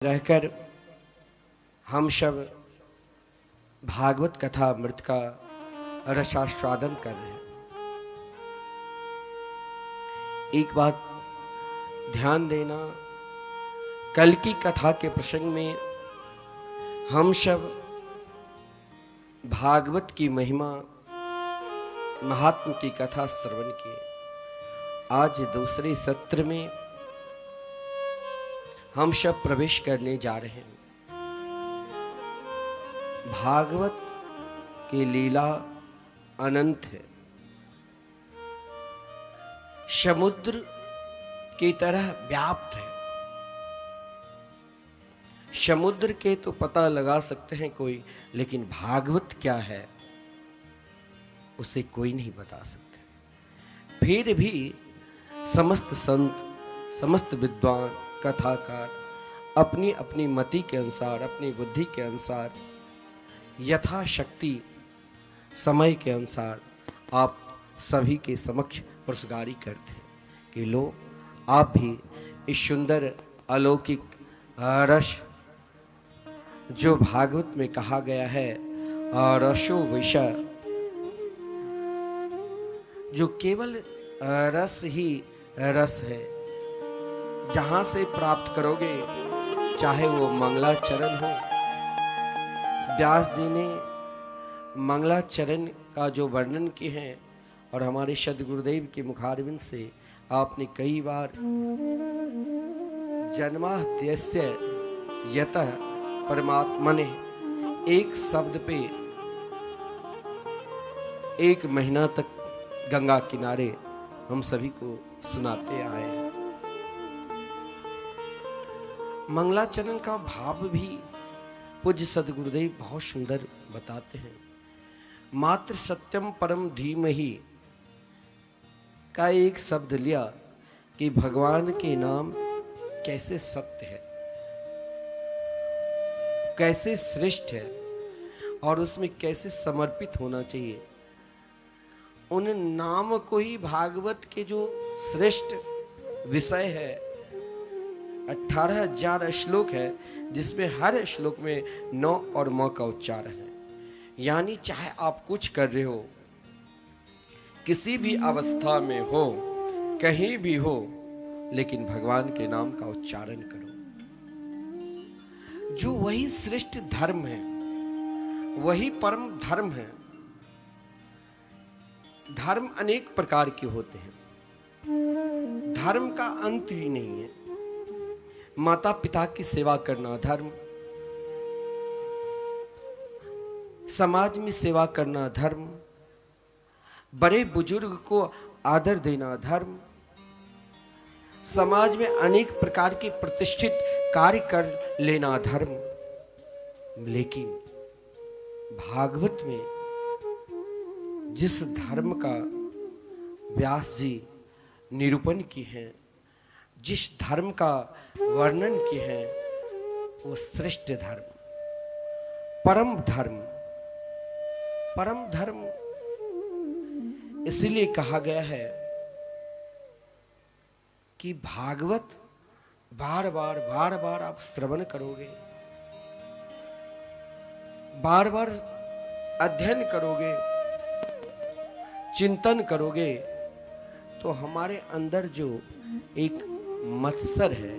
रहकर हम सब भागवत कथा अमृत का रसास्वादन कर रहे हैं। एक बात ध्यान देना, कल की कथा के प्रसंग में हम सब भागवत की महिमा महात्म की कथा श्रवण किए। आज दूसरे सत्र में हम सब प्रवेश करने जा रहे हैं। भागवत की लीला अनंत है, समुद्र की तरह व्याप्त है। समुद्र के तो पता लगा सकते हैं कोई, लेकिन भागवत क्या है उसे कोई नहीं बता सकते। फिर भी समस्त संत, समस्त विद्वान, कथाकार अपनी अपनी मति के अनुसार, अपनी बुद्धि के अनुसार, यथाशक्ति समय के अनुसार आप सभी के समक्ष पुरस्कारी करते हैं कि लो आप भी इस सुंदर अलौकिक रस जो भागवत में कहा गया है, रसो विषय, जो केवल रस ही रस है, जहां से प्राप्त करोगे, चाहे वो मंगलाचरण हो। व्यास जी ने मंगलाचरण का जो वर्णन किए हैं और हमारे सद्गुरुदेव के मुखारविंद से आपने कई बार जन्माद्यस्य यतः परमात्मने एक शब्द पे एक महीना तक गंगा किनारे हम सभी को सुनाते आए हैं। मंगलाचरण का भाव भी पूज्य सद्गुरुदेव बहुत सुंदर बताते हैं। मात्र सत्यम परम धीमहि का एक शब्द लिया कि भगवान के नाम कैसे सत्य है, कैसे श्रेष्ठ है और उसमें कैसे समर्पित होना चाहिए। उन नाम को ही भागवत के जो श्रेष्ठ विषय है, 18,000 श्लोक है, जिसमें हर श्लोक में 9 और म का उच्चारण है। यानी चाहे आप कुछ कर रहे हो, किसी भी अवस्था में हो, कहीं भी हो, लेकिन भगवान के नाम का उच्चारण करो, जो वही श्रेष्ठ धर्म है, वही परम धर्म है। धर्म अनेक प्रकार के होते हैं, धर्म का अंत ही नहीं है। माता पिता की सेवा करना धर्म, समाज में सेवा करना धर्म, बड़े बुजुर्ग को आदर देना धर्म, समाज में अनेक प्रकार के प्रतिष्ठित कार्य कर लेना धर्म। लेकिन भागवत में जिस धर्म का व्यास जी निरूपण की है, जिस धर्म का वर्णन किए हैं, वो श्रेष्ठ धर्म, परम धर्म। परम धर्म इसलिए कहा गया है कि भागवत बार बार आप श्रवण करोगे, बार बार अध्ययन करोगे, चिंतन करोगे, तो हमारे अंदर जो एक मत्सर है,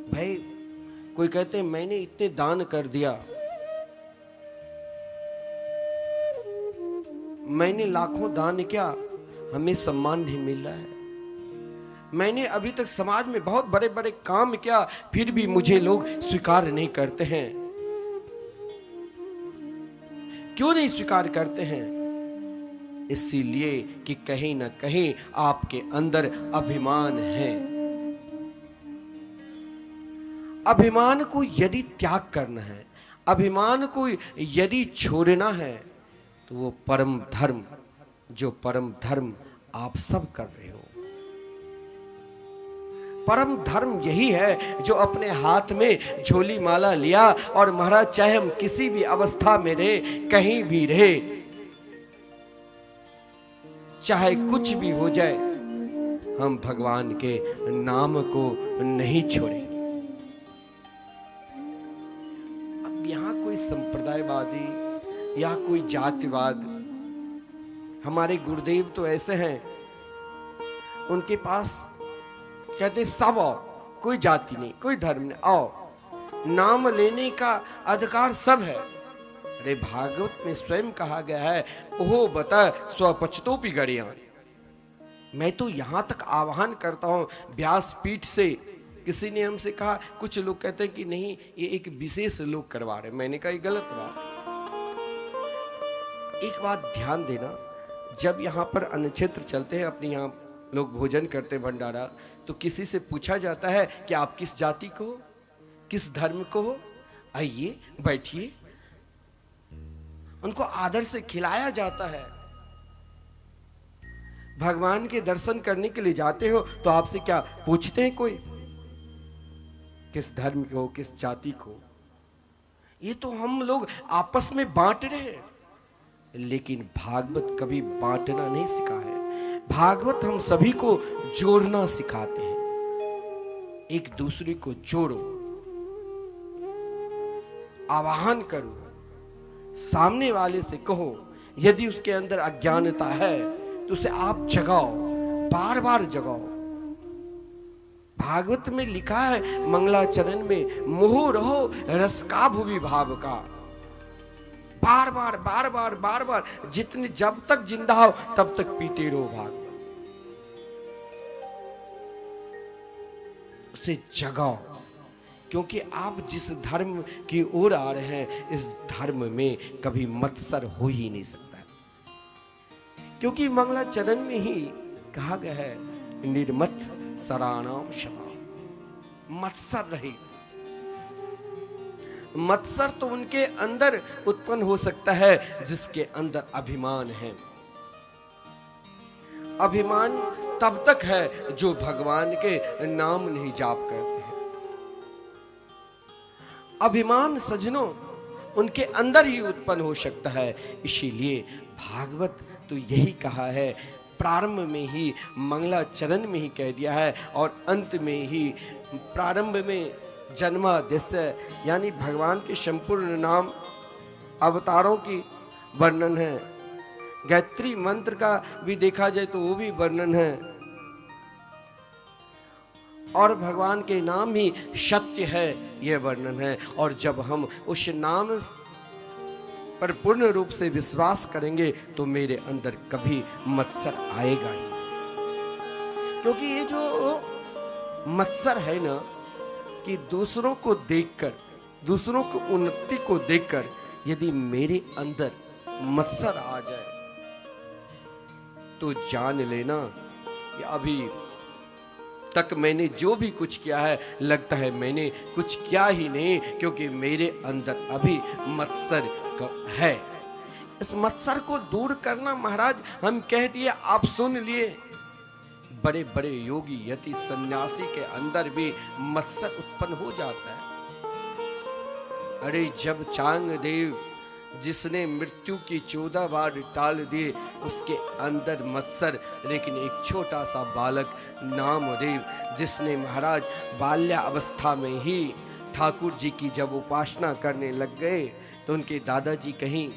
भाई कोई कहते हैं मैंने इतने दान कर दिया, मैंने लाखों दान किया, हमें सम्मान नहीं मिल रहा है, मैंने अभी तक समाज में बहुत बड़े बड़े काम किया, फिर भी मुझे लोग स्वीकार नहीं करते हैं। क्यों नहीं स्वीकार करते हैं? इसीलिए कि कहीं ना कहीं आपके अंदर अभिमान है। अभिमान को यदि त्याग करना है, अभिमान को यदि छोड़ना है, तो वो परम धर्म, जो परम धर्म आप सब कर रहे हो, परम धर्म यही है जो अपने हाथ में झोली माला लिया और महाराज चाहे हम किसी भी अवस्था में रहे, कहीं भी रहे, चाहे कुछ भी हो जाए, हम भगवान के नाम को नहीं छोड़ेंगे। यहाँ कोई संप्रदायवादी या कोई जातिवाद, हमारे गुरुदेव तो ऐसे हैं, उनके पास कहते सब आओ, कोई जाति नहीं, कोई धर्म नहीं, आओ, नाम लेने का अधिकार सब है। अरे भागवत में स्वयं कहा गया है, ओहो बता स्वपचतोपि गणियान। मैं तो यहां तक आह्वान करता हूं व्यासपीठ से। किसी ने हमसे कहा, कुछ लोग कहते हैं कि नहीं ये एक विशेष लोग करवा रहे। मैंने कहा ये गलत बात। एक बात ध्यान देना, जब यहाँ पर अन्न क्षेत्र चलते हैं, अपने यहाँ लोग भोजन करते भंडारा, तो किसी से पूछा जाता है कि आप किस जाति को हो, किस धर्म को हो, आइए बैठिए, उनको आदर से खिलाया जाता है। भगवान के दर्शन करने के लिए जाते हो तो आपसे क्या पूछते हैं कोई किस धर्म के हो, किस जाति को? ये तो हम लोग आपस में बांट रहे हैं, लेकिन भागवत कभी बांटना नहीं सिखा है। भागवत हम सभी को जोड़ना सिखाते हैं। एक दूसरे को जोड़ो, आवाहन करो, सामने वाले से कहो, यदि उसके अंदर अज्ञानता है तो उसे आप जगाओ, बार बार जगाओ। भागवत में लिखा है मंगलाचरण में, मोह रहो रस का भुवि भाव का। बार बार बार बार बार बार, जितने जब तक जिंदा हो तब तक पीते रहो भागवत। उसे जगाओ, क्योंकि आप जिस धर्म की ओर आ रहे हैं, इस धर्म में कभी मत्सर हो ही नहीं सकता। क्योंकि मंगलाचरण में ही कहा गया है, निर्मत सराणाम शता, मत्सर रहे। मत्सर तो उनके अंदर उत्पन्न हो सकता है जिसके अंदर अभिमान है। अभिमान तब तक है जो भगवान के नाम नहीं जाप करते हैं। अभिमान सज्जनों उनके अंदर ही उत्पन्न हो सकता है। इसीलिए भागवत तो यही कहा है, प्रारंभ में ही मंगलाचरण में ही कह दिया है, और अंत में ही प्रारंभ में जन्माद्यस्य, यानी भगवान के संपूर्ण नाम अवतारों की वर्णन है। गायत्री मंत्र का भी देखा जाए तो वो भी वर्णन है, और भगवान के नाम ही सत्य है, यह वर्णन है। और जब हम उस नाम पर पूर्ण रूप से विश्वास करेंगे तो मेरे अंदर कभी मत्सर आएगा ही। क्योंकि ये जो मत्सर है ना, कि दूसरों को देखकर, दूसरों की उन्नति को देखकर यदि मेरे अंदर मत्सर आ जाए तो जान लेना कि अभी तक मैंने जो भी कुछ किया है, लगता है मैंने कुछ किया ही नहीं, क्योंकि मेरे अंदर अभी मत्सर है। इस मत्सर को दूर करना महाराज हम कह दिए, आप सुन लिए। बड़े बड़े योगी यति सन्यासी के अंदर भी मत्सर उत्पन्न हो जाता है। अरे जब चांगदेव जिसने मृत्यु की 14 बार टाल दिए, उसके अंदर मत्सर, लेकिन एक छोटा सा बालक नामदेव जिसने महाराज बाल्यावस्था में ही ठाकुर जी की जब उपासना करने लग गए तो उनके दादाजी कहीं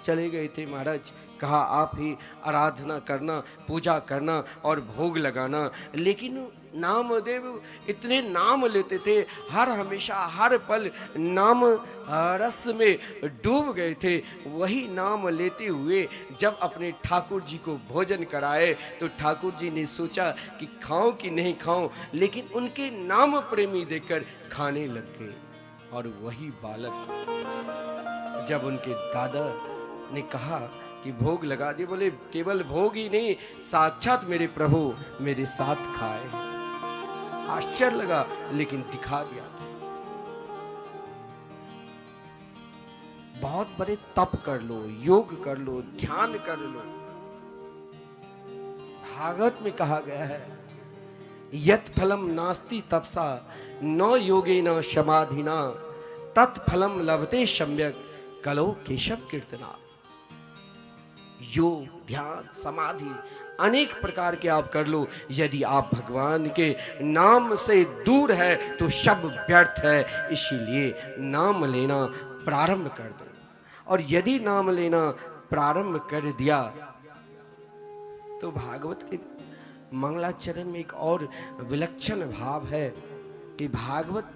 चले गए थे महाराज, कहा आप ही आराधना करना, पूजा करना और भोग लगाना। लेकिन नामदेव इतने नाम लेते थे, हर हमेशा हर पल नाम रस में डूब गए थे। वही नाम लेते हुए जब अपने ठाकुर जी को भोजन कराए तो ठाकुर जी ने सोचा कि खाऊं कि नहीं खाऊं, लेकिन उनके नाम प्रेमी देखकर खाने लग गए। और वही बालक जब उनके दादा ने कहा कि भोग लगा दिए, बोले केवल भोग ही नहीं, साक्षात मेरे प्रभु मेरे साथ खाए। आश्चर्य लगा, लेकिन दिखा दिया। बहुत बड़े तप कर लो, योग कर लो, ध्यान कर लो। भागवत में कहा गया है, यत् फलम नास्ति तपसा न योगेन समाधिना तत्फलम लभते सम्यक कलो केशव कीर्तना। योग, ध्यान, समाधि अनेक प्रकार के आप कर लो, यदि आप भगवान के नाम से दूर है तो सब व्यर्थ है। इसीलिए नाम लेना प्रारंभ कर दो, और यदि नाम लेना प्रारंभ कर दिया तो भागवत के मंगलाचरण में एक और विलक्षण भाव है कि भागवत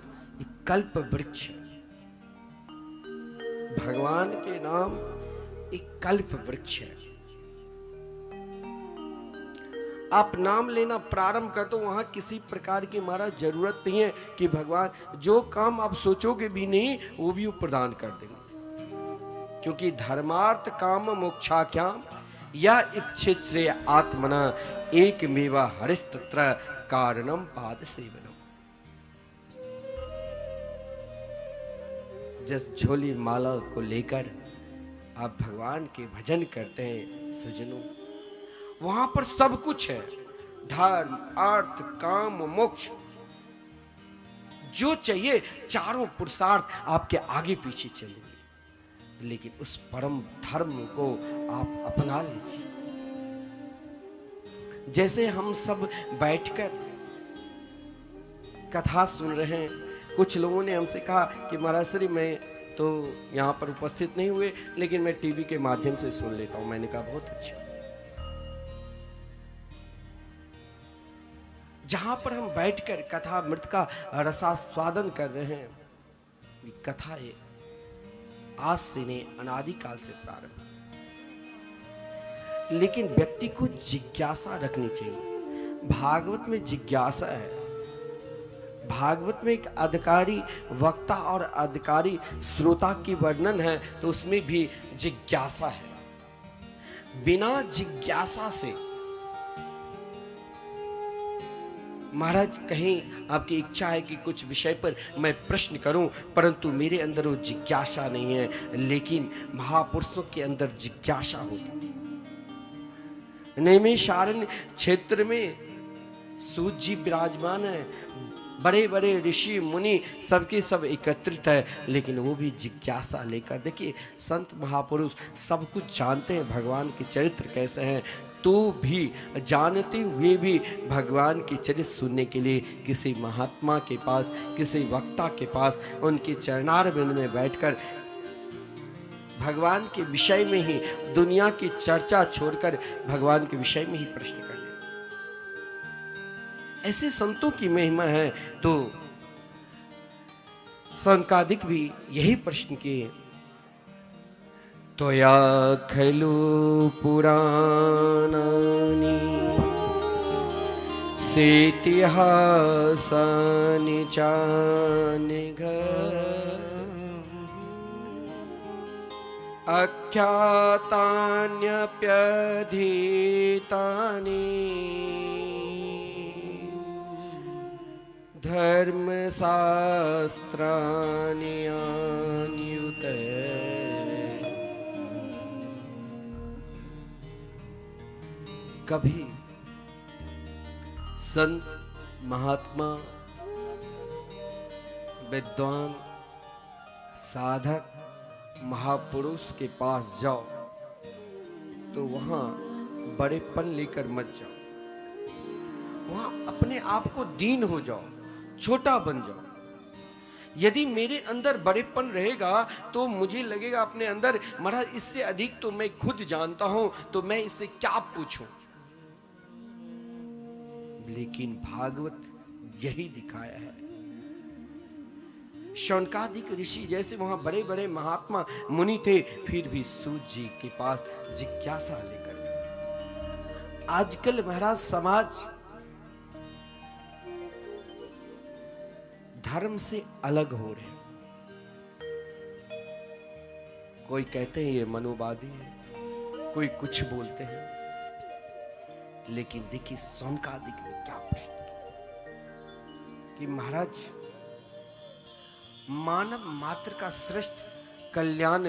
एक कल्प वृक्ष है। भगवान के नाम एक कल्प वृक्ष है। आप नाम लेना प्रारंभ कर दो, वहां किसी प्रकार की महाराज जरूरत नहीं है कि भगवान जो काम आप सोचोगे भी नहीं वो भी वो प्रदान कर देंगे, क्योंकि धर्मार्थ काम मोक्षाख्याम या इच्छित श्रेय आत्मना एक मेवा हरिस्तत्र कारणम पाद सेवनम। जिस झोली माला को लेकर आप भगवान के भजन करते हैं सज्जनों, वहां पर सब कुछ है, धर्म अर्थ काम मोक्ष, जो चाहिए चारों पुरुषार्थ आपके आगे पीछे चलेंगे। लेकिन उस परम धर्म को आप अपना लीजिए। जैसे हम सब बैठकर कथा सुन रहे हैं, कुछ लोगों ने हमसे कहा कि महाराज श्री मैं तो यहाँ पर उपस्थित नहीं हुए, लेकिन मैं टीवी के माध्यम से सुन लेता हूं। मैंने कहा बहुत अच्छा। जहां पर हम बैठकर कथा मृत का रसास्वादन कर रहे हैं, कथा है आज से नहीं अनादिकाल से प्रारंभ, लेकिन व्यक्ति को जिज्ञासा रखनी चाहिए। भागवत में जिज्ञासा है। भागवत में एक अधिकारी वक्ता और अधिकारी श्रोता की वर्णन है, तो उसमें भी जिज्ञासा है। बिना जिज्ञासा से महाराज कहीं आपकी इच्छा है कि कुछ विषय पर मैं प्रश्न करूं, परंतु मेरे अंदर वो जिज्ञासा नहीं है, लेकिन महापुरुषों के अंदर जिज्ञासा होती थी। नैमिषारण्य क्षेत्र में सूत जी विराजमान है, बड़े बड़े ऋषि मुनि सबके सब एकत्रित है, लेकिन वो भी जिज्ञासा लेकर। देखिए संत महापुरुष सब कुछ जानते हैं, भगवान के चरित्र कैसे हैं, तो भी जानते हुए भी भगवान के चरित्र सुनने के लिए किसी महात्मा के पास, किसी वक्ता के पास, उनके चरणारविंद में बैठकर भगवान के विषय में ही, दुनिया की चर्चा छोड़कर भगवान के विषय में ही प्रश्न कर ले। ऐसे संतों की महिमा है। तो सनकादिक भी यही प्रश्न किए, त्वया खलु पुराणानि सेतिहासानि चानिघ आख्यातान्यप्यधीतानि धर्मशास्त्राणि आन्युते। कभी संत महात्मा विद्वान साधक महापुरुष के पास जाओ तो वहां बड़ेपन लेकर मत जाओ, वहां अपने आप को दीन हो जाओ, छोटा बन जाओ। यदि मेरे अंदर बड़ेपन रहेगा तो मुझे लगेगा अपने अंदर, महाराज इससे अधिक तो मैं खुद जानता हूं, तो मैं इससे क्या पूछूं। लेकिन भागवत यही दिखाया है। शौनकादिक ऋषि जैसे वहां बड़े बड़े महात्मा मुनि थे, फिर भी सूत जी के पास जिज्ञासा लेकर। आजकल महाराज समाज धर्म से अलग हो रहे हैं। कोई कहते हैं ये मनोवादी है, कोई कुछ बोलते हैं, लेकिन देखिए शौनकादिक ने क्या प्रश्न कि महाराज मानव मात्र का श्रेष्ठ कल्याण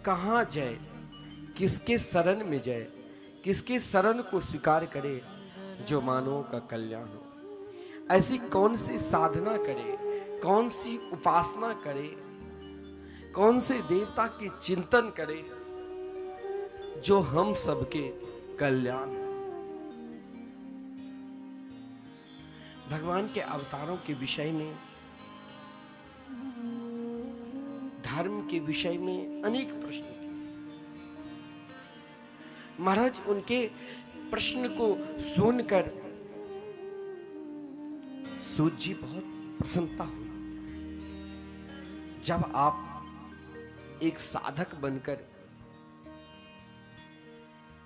कहां जाए, किसके शरण में जाए, किसके शरण को स्वीकार करे जो मानवों का कल्याण हो। ऐसी कौन सी साधना करे, कौन सी उपासना करे, कौन से देवता की चिंतन करे जो हम सबके कल्याण। भगवान के अवतारों के विषय में, धर्म के विषय में अनेक प्रश्न किए। महाराज उनके प्रश्न को सुनकर सूत जी बहुत प्रसन्नता हुई। जब आप एक साधक बनकर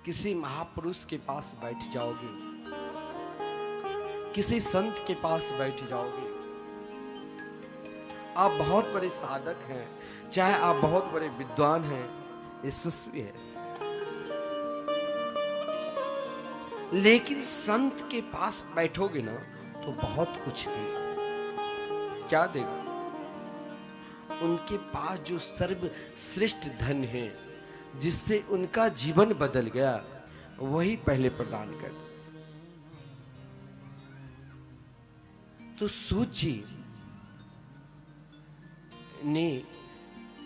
किसी महापुरुष के पास बैठ जाओगे, किसी संत के पास बैठ जाओगे, आप बहुत बड़े साधक हैं, चाहे आप बहुत बड़े विद्वान हैं, यशस्वी हैं, लेकिन संत के पास बैठोगे ना तो बहुत कुछ देगा। क्या देगा? उनके पास जो सर्वश्रेष्ठ धन है, जिससे उनका जीवन बदल गया, वही पहले प्रदान कर देते। तो सूत जी ने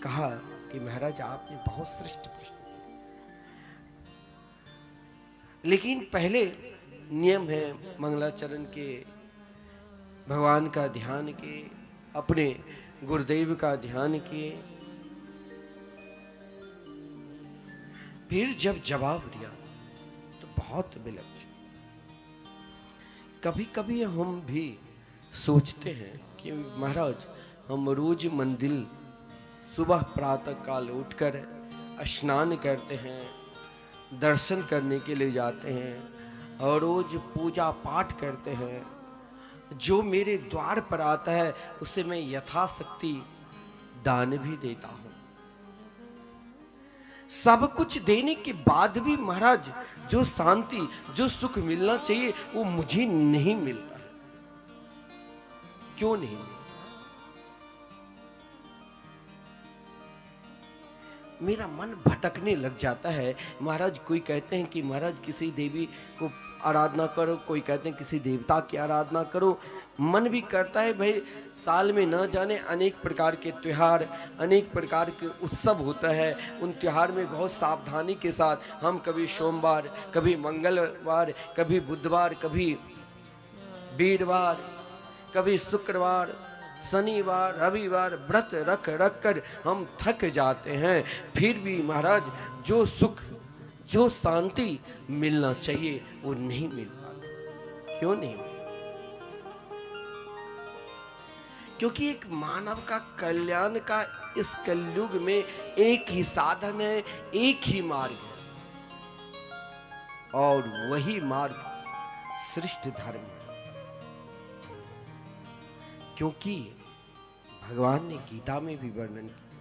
कहा कि महाराज आपने बहुत श्रेष्ठ प्रश्न किया, लेकिन पहले नियम है मंगलाचरण के, भगवान का ध्यान किए, अपने गुरुदेव का ध्यान किए। फिर जब जवाब दिया तो बहुत विलक्षण। कभी कभी हम भी सोचते हैं कि महाराज हम रोज मंदिर सुबह प्रातः काल उठकर स्नान करते हैं, दर्शन करने के लिए जाते हैं और रोज पूजा पाठ करते हैं। जो मेरे द्वार पर आता है उसे मैं यथाशक्ति दान भी देता हूं। सब कुछ देने के बाद भी महाराज जो शांति, जो सुख मिलना चाहिए वो मुझे नहीं मिलता है। क्यों नहीं मिलता? मेरा मन भटकने लग जाता है। महाराज कोई कहते हैं कि महाराज किसी देवी को आराधना करो, कोई कहते हैं किसी देवता की आराधना करो। मन भी करता है भाई, साल में न जाने अनेक प्रकार के त्योहार, अनेक प्रकार के उत्सव होता है। उन त्योहार में बहुत सावधानी के साथ हम कभी सोमवार, कभी मंगलवार, कभी बुधवार, कभी वीरवार, कभी शुक्रवार, शनिवार, रविवार व्रत रख रख कर हम थक जाते हैं। फिर भी महाराज जो सुख, जो शांति मिलना चाहिए वो नहीं मिल पाती। क्यों नहीं? क्योंकि एक मानव का कल्याण का इस कलयुग में एक ही साधन है, एक ही मार्ग है, और वही मार्ग श्रेष्ठ धर्म है। क्योंकि भगवान ने गीता में भी वर्णन किया,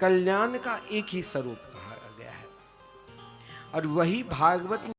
कल्याण का एक ही स्वरूप कहा गया है, और वही भागवत